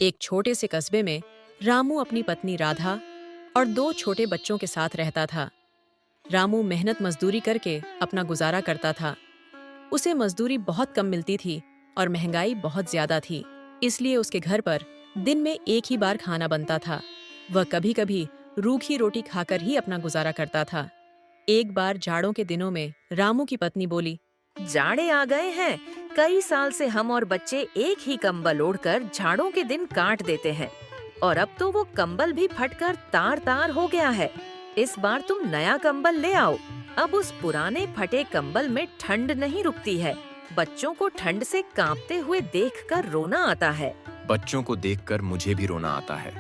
एक छोटे से कस्बे में रामू अपनी पत्नी राधा और दो छोटे बच्चों के साथ रहता था। रामू मेहनत मजदूरी करके अपना गुजारा करता था। उसे मजदूरी बहुत कम मिलती थी और महंगाई बहुत ज्यादा थी, इसलिए उसके घर पर दिन में एक ही बार खाना बनता था। वह कभी कभी रूखी रोटी खाकर ही अपना गुजारा करता था। एक बार जाड़ों के दिनों में रामू की पत्नी बोली, जाड़े आ गए हैं। कई साल से हम और बच्चे एक ही कंबल ओढ़कर झाड़ों के दिन काट देते हैं और अब तो वो कंबल भी फटकर तार तार हो गया है। इस बार तुम नया कंबल ले आओ। अब उस पुराने फटे कंबल में ठंड नहीं रुकती है। बच्चों को ठंड से कांपते हुए देखकर रोना आता है। बच्चों को देखकर मुझे भी रोना आता है।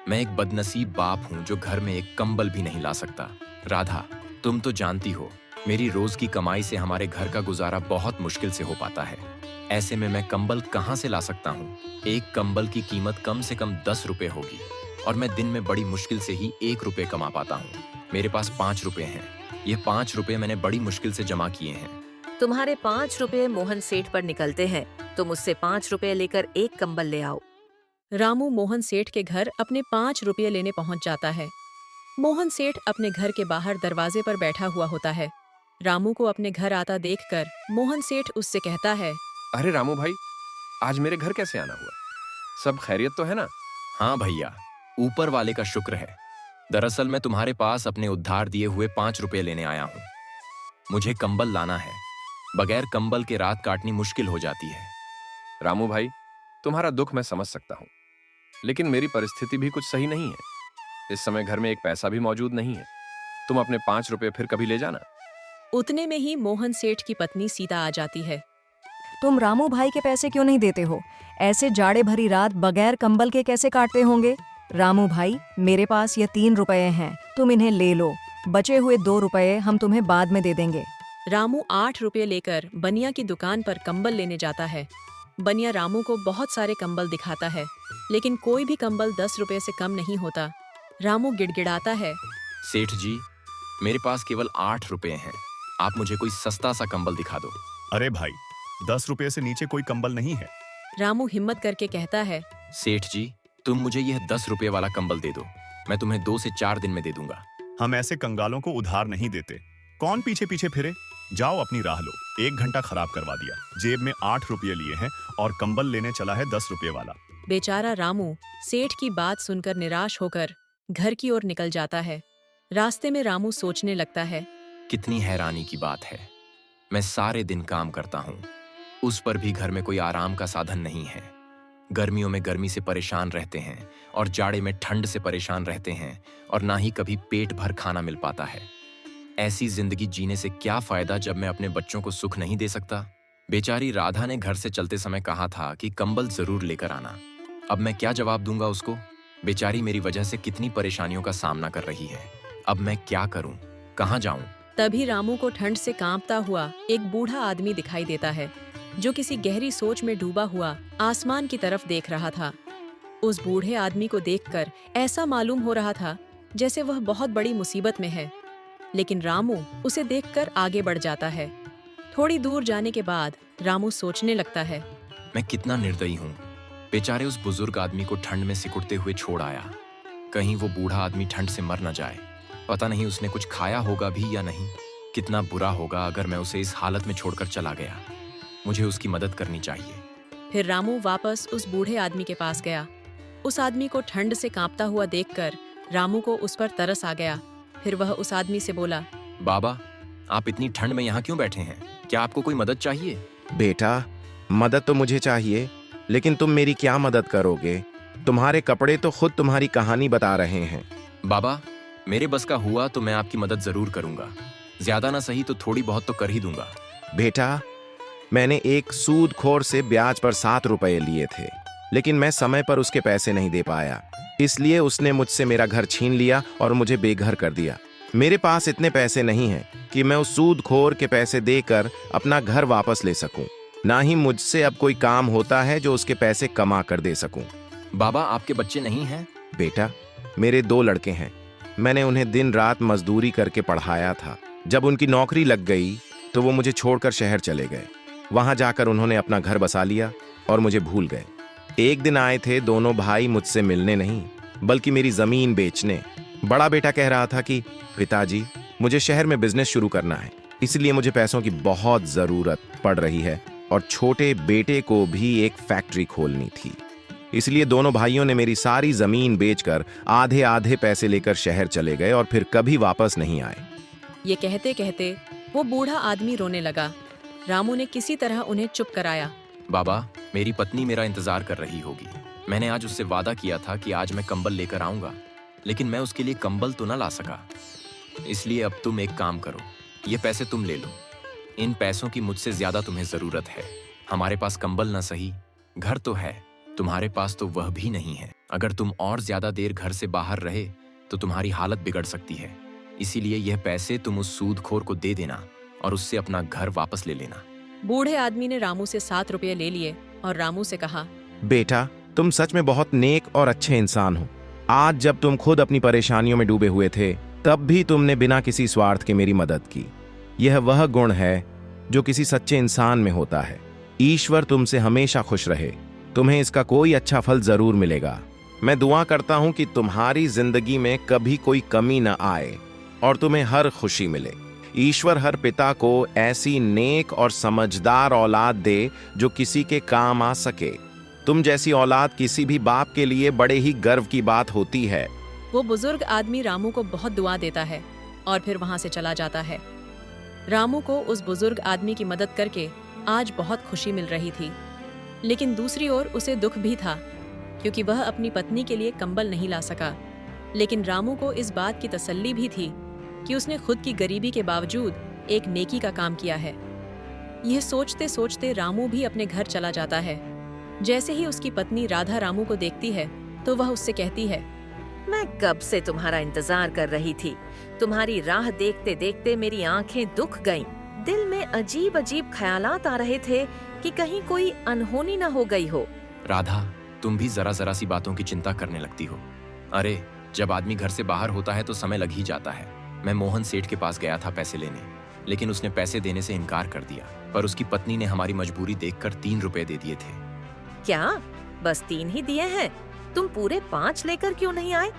मैं एक बदनसीब बाप हूँ जो घर में एक कंबल भी नहीं ला सकता। राधा, तुम तो जानती हो, मेरी रोज की कमाई से हमारे घर का गुजारा बहुत मुश्किल से हो पाता है। ऐसे में मैं कंबल कहाँ से ला सकता हूँ? एक कंबल की कीमत कम से कम 10 रुपए होगी और मैं दिन में बड़ी मुश्किल से ही 1 रुपए कमा पाता हूँ। मेरे पास 5 रुपए हैं। ये 5 रुपए मैंने बड़ी मुश्किल से जमा किए हैं। तुम्हारे 5 रुपए मोहन सेठ पर निकलते हैं। तुम उससे 5 रुपए लेकर एक कंबल ले आओ। रामू मोहन सेठ के घर अपने 5 रुपये लेने पहुंच जाता है। मोहन सेठ अपने घर के बाहर दरवाजे पर बैठा हुआ होता है। रामू को अपने घर आता देखकर मोहन सेठ उससे कहता है, अरे रामू भाई, आज मेरे घर कैसे आना हुआ? सब खैरियत तो है ना? हाँ भैया, ऊपर वाले का शुक्र है। दरअसल मैं तुम्हारे पास अपने उधार दिए हुए 5 रुपए लेने आया हूँ। मुझे कंबल लाना है। बगैर कंबल के रात काटनी मुश्किल हो जाती है। रामू भाई, तुम्हारा दुख मैं समझ सकता हूँ, लेकिन मेरी परिस्थिति भी कुछ सही नहीं है। इस समय घर में एक पैसा भी मौजूद नहीं है। तुम अपने 5 रुपए फिर कभी ले जाना। उतने में ही मोहन सेठ की पत्नी सीता आ जाती है। तुम रामू भाई के पैसे क्यों नहीं देते हो? ऐसे जाड़े भरी रात बगैर कंबल के कैसे काटते होंगे? रामू भाई, मेरे पास ये 3 रुपए हैं, तुम इन्हें ले लो। बचे हुए 2 रुपए हम तुम्हें बाद में दे देंगे। रामू 8 रुपये लेकर बनिया की दुकान पर कंबल लेने जाता है। बनिया रामू को बहुत सारे कंबल दिखाता है, लेकिन कोई भी कंबल 10 रुपये से कम नहीं होता। रामू गिड़गिड़ाता है, सेठ जी, मेरे पास केवल 8 रुपए हैं। आप मुझे कोई सस्ता सा कंबल दिखा दो। अरे भाई, 10 रुपए से नीचे कोई कंबल नहीं है। रामू हिम्मत करके कहता है, सेठ जी, तुम मुझे यह 10 रुपए वाला कंबल दे दो। मैं तुम्हें 2 से 4 दिन में दे दूंगा। हम ऐसे कंगालों को उधार नहीं देते। कौन पीछे पीछे फिरे? जाओ अपनी राह लो। 1 घंटा खराब करवा दिया। जेब में 8 रुपये लिए हैं और कंबल लेने चला है 10 रुपये वाला। बेचारा रामू सेठ की बात सुनकर निराश होकर घर की ओर निकल जाता है। रास्ते में रामू सोचने लगता है, कितनी हैरानी की बात है। मैं सारे दिन काम करता हूँ, उस पर भी घर में कोई आराम का साधन नहीं है। गर्मियों में गर्मी से परेशान रहते हैं और जाड़े में ठंड से परेशान रहते हैं और ना ही कभी पेट भर खाना मिल पाता है। ऐसी जिंदगी जीने से क्या फायदा जब मैं अपने बच्चों को सुख नहीं दे सकता। बेचारी राधा ने घर से चलते समय कहा था कि कंबल जरूर लेकर आना। अब मैं क्या जवाब दूंगा उसको? बेचारी मेरी वजह से कितनी परेशानियों का सामना कर रही है। अब मैं क्या करूं? कहाँ जाऊं? तभी रामू को ठंड से कांपता हुआ एक बूढ़ा आदमी दिखाई देता है, जो किसी गहरी सोच में डूबा हुआ आसमान की तरफ देख रहा था। उस बूढ़े आदमी को देखकर ऐसा मालूम हो रहा था जैसे वह बहुत बड़ी मुसीबत में है, लेकिन रामू उसे देखकर आगे बढ़ जाता है। थोड़ी दूर जाने के बाद रामू सोचने लगता है, मैं कितना निर्दयी हूँ। बेचारे उस बुजुर्ग आदमी को ठंड में सिकुड़ते हुए छोड़ आया। कहीं वो बूढ़ा आदमी ठंड से मर न जाए। पता नहीं उसने कुछ खाया होगा भी या नहीं। कितना बुरा होगा अगर मैं उसे इस हालत में छोड़कर चला गया। मुझे उसकी मदद करनी चाहिए। फिर रामू वापस उस बूढ़े आदमी के पास गया। उस आदमी को ठंड से कांपता हुआ देखकर रामू को उस पर तरस आ गया। फिर वह उस आदमी से बोला, बाबा, आप इतनी ठंड में यहाँ क्यों बैठे हैं? क्या आपको कोई मदद चाहिए? बेटा, मदद तो मुझे चाहिए, लेकिन तुम मेरी क्या मदद करोगे? तुम्हारे कपड़े तो खुद तुम्हारी कहानी बता रहे हैं। बाबा, मेरे बस का हुआ तो मैं आपकी मदद जरूर करूंगा। ज्यादा ना सही तो थोड़ी बहुत तो कर ही दूंगा। बेटा, मैंने एक सूदखोर से ब्याज पर 7 रुपए लिए थे, लेकिन मैं समय पर उसके पैसे नहीं दे पाया। इसलिए उसने मुझसे मेरा घर छीन लिया और मुझे बेघर कर दिया। मेरे पास इतने पैसे नहीं हैं कि मैं उस सूदखोर के पैसे देकर अपना घर वापस ले सकूं। ना ही मुझसे अब कोई काम होता है जो उसके पैसे कमा कर दे सकूं। बाबा, आपके बच्चे नहीं हैं? बेटा, मेरे 2 लड़के हैं। मैंने उन्हें दिन रात मजदूरी करके पढ़ाया था। जब उनकी नौकरी लग गई तो वो मुझे छोड़कर शहर चले गए। वहां जाकर उन्होंने अपना घर बसा लिया और मुझे भूल गए। एक दिन आए थे दोनों भाई मुझसे मिलने नहीं, बल्कि मेरी जमीन बेचने। बड़ा बेटा कह रहा था कि पिताजी, मुझे शहर में बिजनेस शुरू करना है, इसलिए मुझे पैसों की बहुत जरूरत पड़ रही है, और छोटे बेटे को भी एक फैक्ट्री खोलनी थी। इसलिए दोनों भाइयों ने मेरी सारी जमीन बेचकर आधे आधे पैसे लेकर शहर चले गए और फिर कभी वापस नहीं आए। ये कहते कहते वो बूढ़ा आदमी रोने लगा। रामू ने किसी तरह उन्हें चुप कराया। बाबा, मेरी पत्नी मेरा इंतजार कर रही होगी। मैंने आज उससे वादा किया था कि आज मैं कंबल लेकर आऊंगा, लेकिन मैं उसके लिए कंबल तो ना ला सका। इसलिए अब तुम एक काम करो, ये पैसे तुम ले लो। इन पैसों की मुझसे ज्यादा तुम्हें जरूरत है। हमारे पास कंबल ना सही, घर तो है, तुम्हारे पास तो वह भी नहीं है। अगर तुम और ज्यादा देर घर से बाहर रहे तो तुम्हारी हालत बिगड़ सकती है। इसीलिए यह पैसे तुम उस सूदखोर को दे देना और उससे अपना घर वापस ले लेना। बूढ़े आदमी ने रामू से 7 रुपये ले लिए और रामू से कहा, बेटा, तुम सच में बहुत नेक और अच्छे इंसान हो। आज जब तुम खुद अपनी परेशानियों में डूबे हुए थे, तब भी तुमने बिना किसी स्वार्थ के मेरी मदद की। यह वह गुण है जो किसी सच्चे इंसान में होता है। ईश्वर तुमसे हमेशा खुश रहे। तुम्हें इसका कोई अच्छा फल जरूर मिलेगा। मैं दुआ करता हूं कि तुम्हारी जिंदगी में कभी कोई कमी न आए और तुम्हें हर खुशी मिले। ईश्वर हर पिता को ऐसी नेक और समझदार औलाद दे जो किसी के काम आ सके। तुम जैसी औलाद किसी भी बाप के लिए बड़े ही गर्व की बात होती है। वो बुजुर्ग आदमी रामू को बहुत दुआ देता है और फिर वहां से चला जाता है। रामू को उस बुजुर्ग आदमी की मदद करके आज बहुत खुशी मिल रही थी, लेकिन दूसरी ओर उसे दुख भी था क्योंकि वह अपनी पत्नी के लिए कंबल नहीं ला सका। लेकिन रामू को इस बात की तसल्ली भी थी कि उसने खुद की गरीबी के बावजूद एक नेकी का काम किया है। यह सोचते सोचते रामू भी अपने घर चला जाता है। जैसे ही उसकी पत्नी राधा रामू को देखती है तो वह उससे कहती है, मैं कब से तुम्हारा इंतजार कर रही थी। तुम्हारी राह देखते देखते मेरी आंखें दुख गईं। दिल में अजीब अजीब ख्यालात आ रहे थे कि कहीं कोई अनहोनी न हो गई हो। राधा, तुम भी जरा जरा सी बातों की चिंता करने लगती हो। अरे, जब आदमी घर से बाहर होता है तो समय लग ही जाता है। मैं मोहन सेठ के पास गया था पैसे लेने, लेकिन उसने पैसे देने से इनकार कर दिया। पर उसकी पत्नी ने हमारी मजबूरी देखकर 3 रुपए दे दिए थे। क्या बस 3 ही दिए हैं? तुम पूरे 5 लेकर क्यों नहीं आए?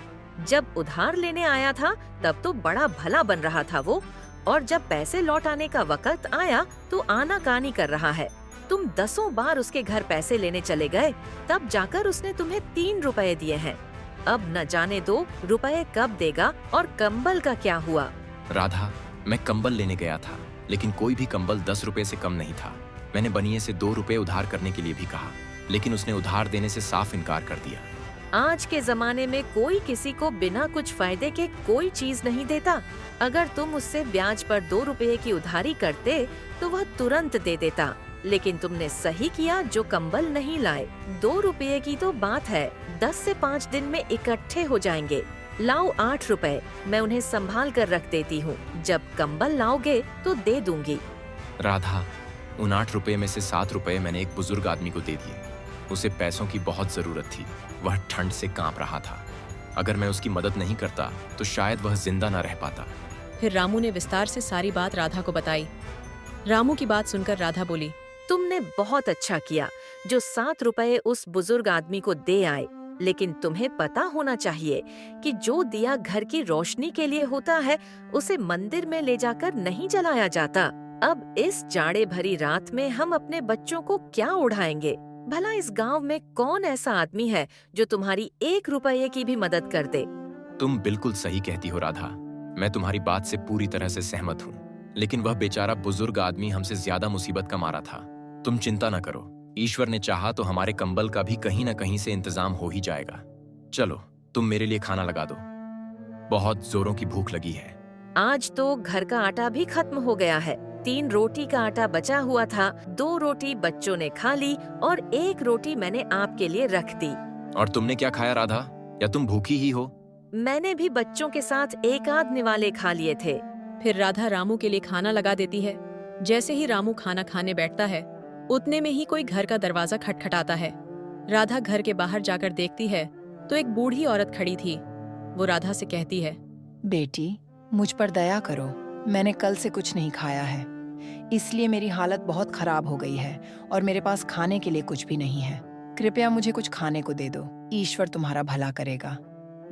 जब उधार लेने आया था तब तो बड़ा भला बन रहा था वो, और जब पैसे लौटाने का वक्त आया तो आनाकानी कर रहा है। तुम 10 बार उसके घर पैसे लेने चले गए, तब जाकर उसने तुम्हें 3 रुपए दिए हैं। अब न जाने दो रुपए कब देगा और कंबल का क्या हुआ। राधा, मैं कंबल लेने गया था, लेकिन कोई भी कंबल 10 रुपए से कम नहीं था। मैंने बनिए से 2 रुपए उधार करने के लिए भी कहा, लेकिन उसने उधार देने से साफ इनकार कर दिया। आज के जमाने में कोई किसी को बिना कुछ फायदे के कोई चीज नहीं देता। अगर तुम उससे ब्याज पर 2 रुपए की उधारी करते तो वह तुरंत दे देता, लेकिन तुमने सही किया जो कंबल नहीं लाए। 2 रुपए की तो बात है, 10 से 5 दिन में इकट्ठे हो जाएंगे। लाओ 8 रुपए, मैं उन्हें संभाल कर रख देती हूँ। जब कंबल लाओगे तो दे दूंगी। राधा, उन 8 रुपए में से 7 रुपए मैंने एक बुजुर्ग आदमी को दे दिए। उसे पैसों की बहुत जरूरत थी, वह ठंड से कांप रहा था। अगर मैं उसकी मदद नहीं करता तो शायद वह जिंदा न रह पाता। फिर रामू ने विस्तार से सारी बात राधा को बताई। रामू की बात सुनकर राधा बोली, तुमने बहुत अच्छा किया जो 7 रुपए उस बुजुर्ग आदमी को दे आए, लेकिन तुम्हें पता होना चाहिए कि जो दिया घर की रोशनी के लिए होता है उसे मंदिर में ले जाकर नहीं जलाया जाता। अब इस जाड़े भरी रात में हम अपने बच्चों को क्या उड़ाएंगे? भला इस गांव में कौन ऐसा आदमी है जो तुम्हारी 1 रुपए की भी मदद कर दे? तुम बिल्कुल सही कहती हो राधा, मैं तुम्हारी बात से पूरी तरह से सहमत हूँ। लेकिन वह बेचारा बुजुर्ग आदमी हमसे ज्यादा मुसीबत का मारा था। तुम चिंता न करो, ईश्वर ने चाहा तो हमारे कंबल का भी कहीं न कहीं से इंतजाम हो ही जाएगा। चलो, तुम मेरे लिए खाना लगा दो, बहुत जोरों की भूख लगी है। आज तो घर का आटा भी खत्म हो गया है। 3 रोटी का आटा बचा हुआ था, 2 रोटी बच्चों ने खा ली और 1 रोटी मैंने आपके लिए रख दी। और तुमने क्या खाया राधा, या तुम भूखी ही हो? मैंने भी बच्चों के साथ 1 आध निवाले खा लिए थे। फिर राधा रामू के लिए खाना लगा देती है। जैसे ही रामू खाना खाने बैठता है, उतने में ही कोई घर का दरवाजा खटखटाता है। राधा घर के बाहर जाकर देखती है तो एक बूढ़ी औरत खड़ी थी। वो राधा से कहती है, बेटी, मुझ पर दया करो। मैंने कल से कुछ नहीं खाया है, इसलिए मेरी हालत बहुत खराब हो गई है और मेरे पास खाने के लिए कुछ भी नहीं है। कृपया मुझे कुछ खाने को दे दो। ईश्वर तुम्हारा भला करेगा।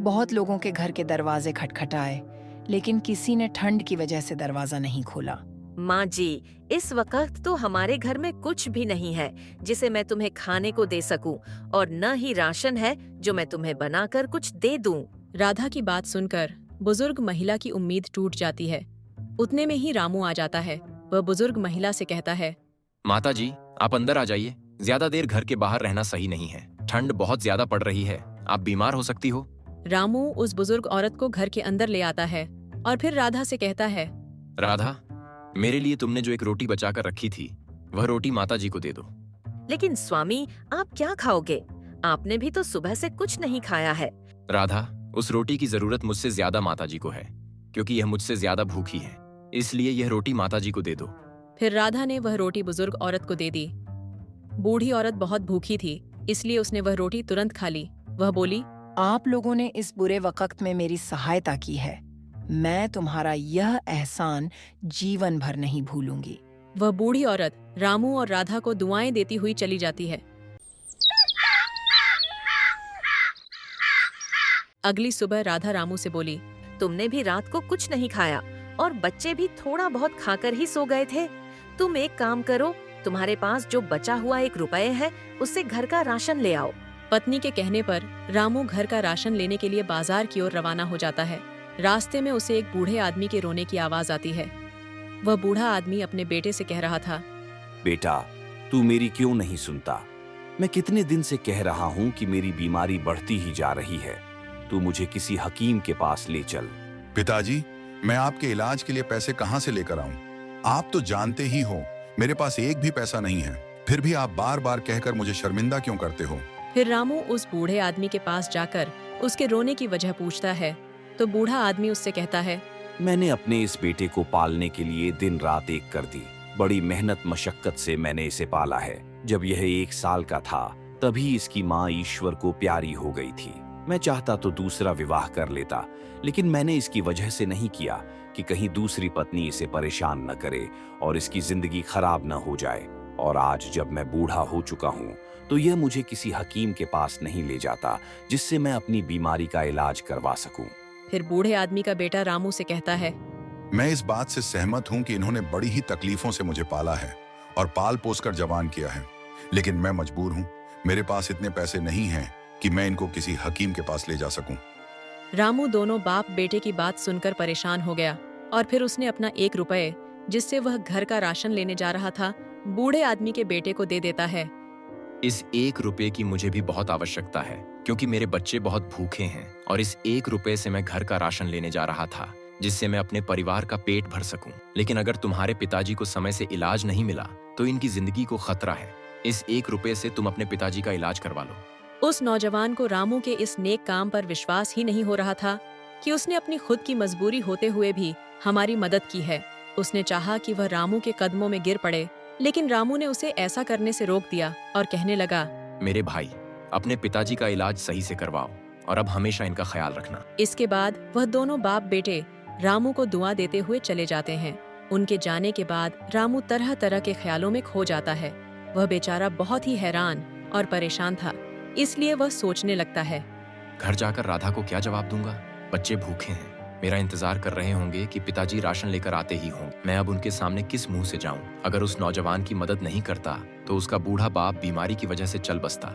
बहुत लोगों के घर के दरवाजे खटखटाए, लेकिन किसी ने ठंड की वजह से दरवाजा नहीं खोला। माँ जी, इस वक्त तो हमारे घर में कुछ भी नहीं है जिसे मैं तुम्हें खाने को दे सकूं, और न ही राशन है जो मैं तुम्हें बनाकर कुछ दे दूं। राधा की बात सुनकर बुजुर्ग महिला की उम्मीद टूट जाती है। उतने में ही रामू आ जाता है। वह बुजुर्ग महिला से कहता है, माता जी, आप अंदर आ जाइए। ज्यादा देर घर के बाहर रहना सही नहीं है। ठंड बहुत ज्यादा पड़ रही है, आप बीमार हो सकती हो। रामू उस बुजुर्ग औरत को घर के अंदर ले आता है और फिर राधा से कहता है, राधा, मेरे लिए तुमने जो एक रोटी बचाकर रखी थी, वह रोटी माता जी को दे दो। लेकिन स्वामी, आप क्या खाओगे? आपने भी तो सुबह से कुछ नहीं खाया है। राधा, उस रोटी की जरूरत मुझसे ज्यादा माता जी को है, क्योंकि यह मुझसे ज्यादा भूखी है। इसलिए यह रोटी माता जी को दे दो। फिर राधा ने वह रोटी बुजुर्ग औरत को दे दी। बूढ़ी औरत बहुत भूखी थी, इसलिए उसने वह रोटी तुरंत खा ली। वह बोली, आप लोगों ने इस बुरे वक्त में मेरी सहायता की है। मैं तुम्हारा यह एहसान जीवन भर नहीं भूलूंगी। वह बूढ़ी औरत रामू और राधा को दुआएं देती हुई चली जाती है। अगली सुबह राधा रामू से बोली, तुमने भी रात को कुछ नहीं खाया और बच्चे भी थोड़ा बहुत खाकर ही सो गए थे। तुम एक काम करो, तुम्हारे पास जो बचा हुआ 1 रुपए है, उससे घर का राशन ले आओ। पत्नी के कहने पर रामू घर का राशन लेने के लिए बाजार की ओर रवाना हो जाता है। रास्ते में उसे एक बूढ़े आदमी के रोने की आवाज आती है। वह बूढ़ा आदमी अपने बेटे से कह रहा था, बेटा, तू मेरी क्यों नहीं सुनता? मैं कितने दिन से कह रहा हूँ कि मेरी बीमारी बढ़ती ही जा रही है। तू मुझे किसी हकीम के पास ले चल। पिताजी, मैं आपके इलाज के लिए पैसे कहाँ से लेकर आऊं? आप तो जानते ही हो, मेरे पास एक भी पैसा नहीं है। फिर भी आप बार बार कहकर मुझे शर्मिंदा क्यों करते हो? फिर रामू उस बूढ़े आदमी के पास जाकर उसके रोने की वजह पूछता है, तो बूढ़ा आदमी उससे कहता है, मैंने अपने इस बेटे को पालने के लिए दिन रात एक कर दी। बड़ी मेहनत मशक्कत से मैंने इसे पाला है। जब यह 1 साल का था, तभी इसकी माँ ईश्वर को प्यारी हो गई थी। मैं चाहता तो दूसरा विवाह कर लेता, लेकिन मैंने इसकी वजह से नहीं किया कि कहीं दूसरी पत्नी इसे परेशान न करे और इसकी जिंदगी खराब न हो जाए। और आज जब मैं बूढ़ा हो चुका हूँ, तो यह मुझे किसी हकीम के पास नहीं ले जाता जिससे मैं अपनी बीमारी का इलाज करवा सकूं। फिर बूढ़े आदमी का बेटा रामू से कहता है, मैं इस बात से सहमत हूँ कि इन्होंने बड़ी ही तकलीफों से मुझे पाला है और पाल पोस कर जवान किया है, लेकिन मैं मजबूर हूँ। मेरे पास इतने पैसे नहीं हैं कि मैं इनको किसी हकीम के पास ले जा सकूं। रामू दोनों बाप बेटे की बात सुनकर परेशान हो गया और फिर उसने अपना 1 रुपए, जिससे वह घर का राशन लेने जा रहा था, बूढ़े आदमी के बेटे को दे देता है। इस 1 रुपए की मुझे भी बहुत आवश्यकता है, क्योंकि मेरे बच्चे बहुत भूखे हैं और इस 1 रुपए से मैं घर का राशन लेने जा रहा था, जिससे मैं अपने परिवार का पेट भर सकूं। लेकिन अगर तुम्हारे पिताजी को समय से इलाज नहीं मिला, तो इनकी जिंदगी को खतरा है। इस 1 रुपए से तुम अपने पिताजी का इलाज करवा लो। उस नौजवान को रामू के इस नेक काम पर विश्वास ही नहीं हो रहा था कि उसने अपनी खुद की मजबूरी होते हुए भी हमारी मदद की है। उसने चाहा कि वह रामू के कदमों में गिर पड़े, लेकिन रामू ने उसे ऐसा करने से रोक दिया और कहने लगा, मेरे भाई, अपने पिताजी का इलाज सही से करवाओ और अब हमेशा इनका ख्याल रखना। इसके बाद वह दोनों बाप बेटे रामू को दुआ देते हुए चले जाते हैं। उनके जाने के बाद रामू तरह तरह के ख्यालों में खो जाता है। वह बेचारा बहुत ही हैरान और परेशान था, इसलिए वह सोचने लगता है, घर जाकर राधा को क्या जवाब दूंगा? बच्चे भूखे हैं, मेरा इंतजार कर रहे होंगे कि पिताजी राशन लेकर आते ही होंगे। मैं अब उनके सामने किस मुंह से जाऊं? अगर उस नौजवान की मदद नहीं करता तो उसका बूढ़ा बाप बीमारी की वजह से चल बसता।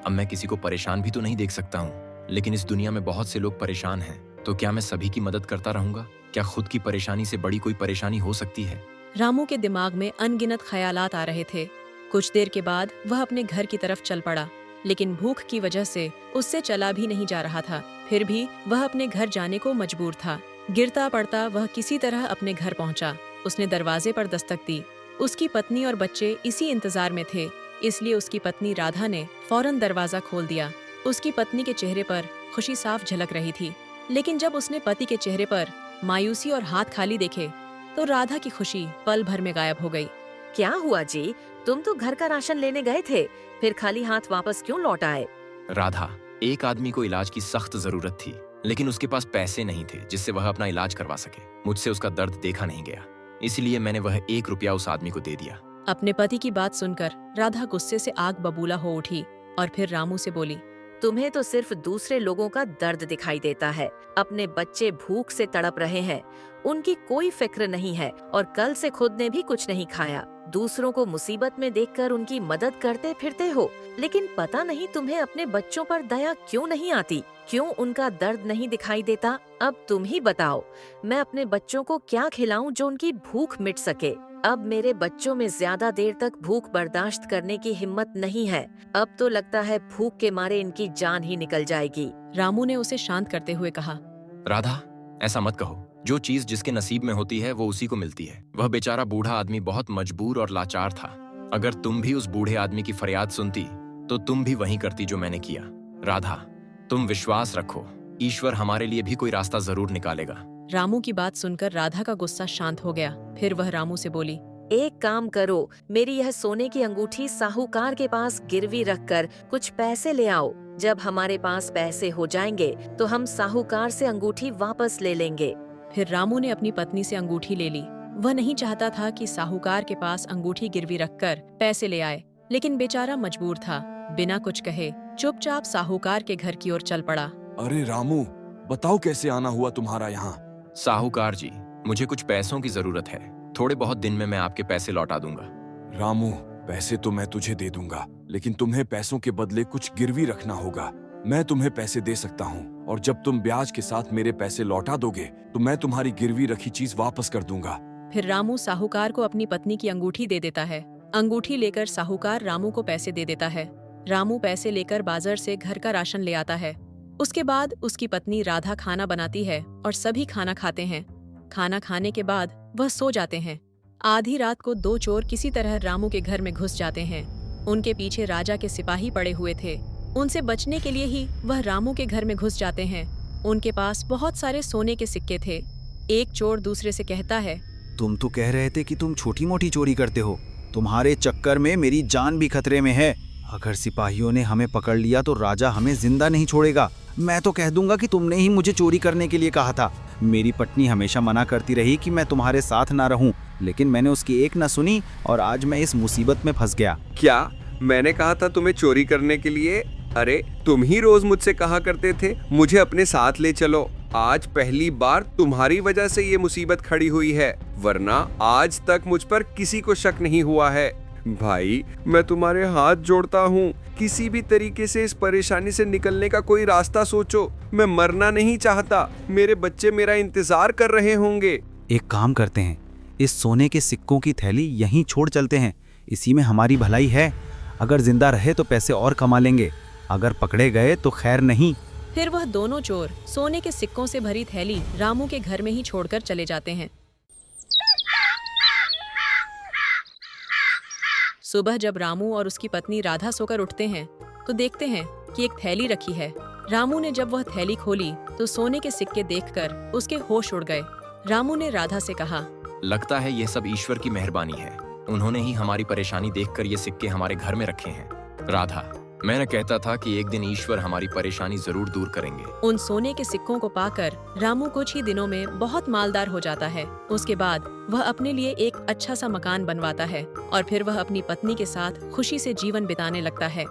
अब मैं किसी को परेशान भी तो नहीं देख सकता हूँ, लेकिन इस दुनिया में बहुत से लोग परेशान हैं, तो क्या मैं सभी की मदद करता रहूंगा? क्या खुद की परेशानी से बड़ी कोई परेशानी हो सकती है? रामू के दिमाग में अनगिनत ख्यालात आ रहे थे। कुछ देर के बाद वह अपने घर की तरफ चल पड़ा, लेकिन भूख की वजह से उससे चला भी नहीं जा रहा था। फिर भी वह अपने घर जाने को मजबूर था। गिरता पड़ता वह किसी तरह अपने घर पहुंचा। उसने दरवाजे पर दस्तक दी। उसकी पत्नी और बच्चे इसी इंतजार में थे, इसलिए उसकी पत्नी राधा ने फौरन दरवाजा खोल दिया। उसकी पत्नी के चेहरे पर खुशी साफ झलक रही थी, लेकिन जब उसने पति के चेहरे पर मायूसी और हाथ खाली देखे, तो राधा की खुशी पल भर में गायब हो गई। क्या हुआ जी? तुम तो घर का राशन लेने गए थे, फिर खाली हाथ वापस क्यों लौट आए? राधा, एक आदमी को इलाज की सख्त जरूरत थी, लेकिन उसके पास पैसे नहीं थे जिससे वह अपना इलाज करवा सके। मुझसे उसका दर्द देखा नहीं गया, इसलिए मैंने वह 1 रुपया उस आदमी को दे दिया। अपने पति की बात सुनकर राधा गुस्से से आग बबूला हो उठी। और फिर रामू से बोली, तुम्हें तो सिर्फ दूसरे लोगों का दर्द दिखाई देता है। अपने बच्चे भूख से तड़प रहे हैं, उनकी कोई फिक्र नहीं है और कल से खुद ने भी कुछ नहीं खाया। दूसरों को मुसीबत में देखकर उनकी मदद करते फिरते हो, लेकिन पता नहीं तुम्हें अपने बच्चों पर दया क्यों नहीं आती, क्यों उनका दर्द नहीं दिखाई देता। अब तुम ही बताओ, मैं अपने बच्चों को क्या खिलाऊं जो उनकी भूख मिट सके। अब मेरे बच्चों में ज्यादा देर तक भूख बर्दाश्त करने की हिम्मत नहीं है। अब तो लगता है भूख के मारे इनकी जान ही निकल जाएगी। रामू ने उसे शांत करते हुए कहा, राधा, ऐसा मत कहो। जो चीज जिसके नसीब में होती है वो उसी को मिलती है। वह बेचारा बूढ़ा आदमी बहुत मजबूर और लाचार था। अगर तुम भी उस बूढ़े आदमी की फरियाद सुनती तो तुम भी वही करती जो मैंने किया। राधा, तुम विश्वास रखो, ईश्वर हमारे लिए भी कोई रास्ता जरूर निकालेगा। रामू की बात सुनकर राधा का गुस्सा शांत हो गया। फिर वह रामू से बोली, एक काम करो, मेरी यह सोने की अंगूठी साहूकार के पास गिरवी रखकर कुछ पैसे ले आओ। जब हमारे पास पैसे हो जाएंगे तो हम साहूकार से अंगूठी वापस ले लेंगे। फिर रामू ने अपनी पत्नी से अंगूठी ले ली। वह नहीं चाहता था कि साहूकार के पास अंगूठी गिरवी रखकर पैसे ले आए, लेकिन बेचारा मजबूर था। बिना कुछ कहे चुपचाप साहूकार के घर की ओर चल पड़ा। अरे रामू, बताओ कैसे आना हुआ तुम्हारा यहाँ? साहूकार जी, मुझे कुछ पैसों की जरूरत है। थोड़े बहुत दिन में मैं आपके पैसे लौटा दूंगा। रामू, पैसे तो मैं तुझे दे दूंगा, लेकिन तुम्हें पैसों के बदले कुछ गिरवी रखना होगा। मैं तुम्हें पैसे दे सकता हूँ और जब तुम ब्याज के साथ मेरे पैसे लौटा दोगे तो मैं तुम्हारी गिरवी रखी चीज वापस कर दूंगा। फिर रामू साहूकार को अपनी पत्नी की अंगूठी दे देता है। अंगूठी लेकर साहूकार रामू को पैसे दे देता है। रामू पैसे लेकर बाजार से घर का राशन ले आता है। उसके बाद उसकी पत्नी राधा खाना बनाती है और सभी खाना खाते हैं। खाना खाने के बाद वह सो जाते हैं। आधी रात को दो चोर किसी तरह रामू के घर में घुस जाते हैं। उनके पीछे राजा के सिपाही पड़े हुए थे। उनसे बचने के लिए ही वह रामू के घर में घुस जाते हैं। उनके पास बहुत सारे सोने के सिक्के थे। एक चोर दूसरे से कहता है, तुम तो कह रहे थे कि तुम छोटी मोटी चोरी करते हो। तुम्हारे चक्कर में मेरी जान भी खतरे में है। अगर सिपाहियों ने हमें पकड़ लिया तो राजा हमें जिंदा नहीं छोड़ेगा। मैं तो कह दूंगा कि तुमने ही मुझे चोरी करने के लिए कहा था। मेरी पत्नी हमेशा मना करती रही कि मैं तुम्हारे साथ ना रहूं, लेकिन मैंने उसकी एक ना सुनी और आज मैं इस मुसीबत में फंस गया। क्या मैंने कहा था तुम्हें चोरी करने के लिए? अरे तुम ही रोज मुझसे कहा करते थे मुझे अपने साथ ले चलो। आज पहली बार तुम्हारी वजह से ये मुसीबत खड़ी हुई है, वरना आज तक मुझ पर किसी को शक नहीं हुआ है। भाई, मैं तुम्हारे हाथ जोड़ता हूँ, किसी भी तरीके से इस परेशानी से निकलने का कोई रास्ता सोचो। मैं मरना नहीं चाहता, मेरे बच्चे मेरा इंतजार कर रहे होंगे। एक काम करते हैं, इस सोने के सिक्कों की थैली यहीं छोड़ चलते हैं। इसी में हमारी भलाई है। अगर जिंदा रहे तो पैसे और कमा लेंगे, अगर पकड़े गए तो खैर नहीं। फिर वह दोनों चोर सोने के सिक्कों से भरी थैली रामू के घर में ही छोड़कर चले जाते हैं। सुबह जब रामू और उसकी पत्नी राधा सोकर उठते हैं तो देखते हैं कि एक थैली रखी है। रामू ने जब वह थैली खोली तो सोने के सिक्के देखकर उसके होश उड़ गए। रामू ने राधा से कहा, लगता है यह सब ईश्वर की मेहरबानी है। उन्होंने ही हमारी परेशानी देखकर ये सिक्के हमारे घर में रखे हैं। राधा, मैंने कहता था कि एक दिन ईश्वर हमारी परेशानी जरूर दूर करेंगे। उन सोने के सिक्कों को पाकर रामू कुछ ही दिनों में बहुत मालदार हो जाता है। उसके बाद वह अपने लिए एक अच्छा सा मकान बनवाता है और फिर वह अपनी पत्नी के साथ खुशी से जीवन बिताने लगता है।